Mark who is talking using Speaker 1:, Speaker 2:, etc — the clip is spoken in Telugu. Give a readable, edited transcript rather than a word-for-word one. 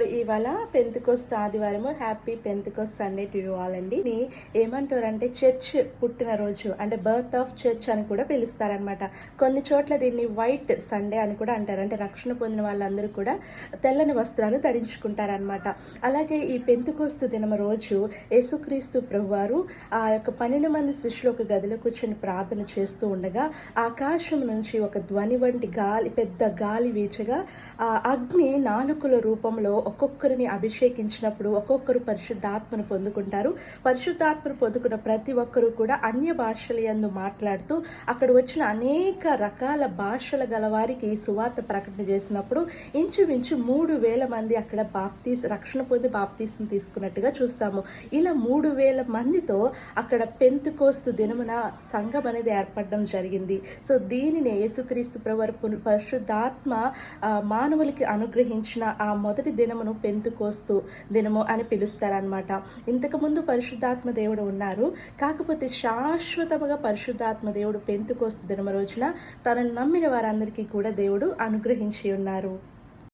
Speaker 1: లార్డ్. ఇవాళ పెంతెకోస్తు ఆదివారము. Happy Pentecost Sunday to you all అండి. ఏమంటారంటే చర్చ్ పుట్టినరోజు అంటే బర్త్ ఆఫ్ చర్చ్ అని కూడా పిలుస్తారనమాట. కొన్ని చోట్ల దీన్ని వైట్ సండే అని కూడా అంటారు. అంటే రక్షణ పొందిన వాళ్ళందరూ కూడా తెల్లని వస్త్రాలు ధరించుకుంటారనమాట. అలాగే ఈ పెంతెకోస్తు దినం రోజు యేసుక్రీస్తు ప్రభువారు ఆ యొక్క 12 మంది శిష్యులు ఒక గదిలో కూర్చొని ప్రార్థన చేస్తూ ఉండగా ఆకాశం నుంచి ఒక ధ్వని వంటి పెద్ద గాలి వీచగా ఆ అగ్ని నాలుకల రూపంలో ఒక్కొక్కరిని అభిషేకించినప్పుడు ఒక్కొక్కరు పరిశుద్ధాత్మను పొందుకుంటారు. పరిశుద్ధాత్మను పొందుకున్న ప్రతి ఒక్కరూ కూడా అన్య భాషల యందు మాట్లాడుతూ అక్కడ వచ్చిన అనేక రకాల భాషల గల వారికి సువార్త ప్రకటన చేసినప్పుడు ఇంచుమించు 3,000 మంది అక్కడ రక్షణ పొంది బాప్తీసం తీసుకున్నట్టుగా చూస్తాము. ఇలా 3,000 మందితో అక్కడ పెంతెకోస్తు దినమున సంఘం అనేది ఏర్పడడం జరిగింది. సో దీనిని యేసుక్రీస్తు ప్రభువు పరిశుద్ధాత్మ మానవులకి అనుగ్రహించిన ఆ మొదటి దినమును పెంతెకోస్తు దినము అని పిలుస్తారనమాట. ఇంతకుముందు పరిశుద్ధాత్మ దేవుడు ఉన్నారు, కాకపోతే శాశ్వతముగా పరిశుద్ధాత్మ దేవుడు పెంతెకోస్తు దినము రోజున తనను నమ్మిన వారందరికీ కూడా దేవుడు అనుగ్రహించి ఉన్నారు.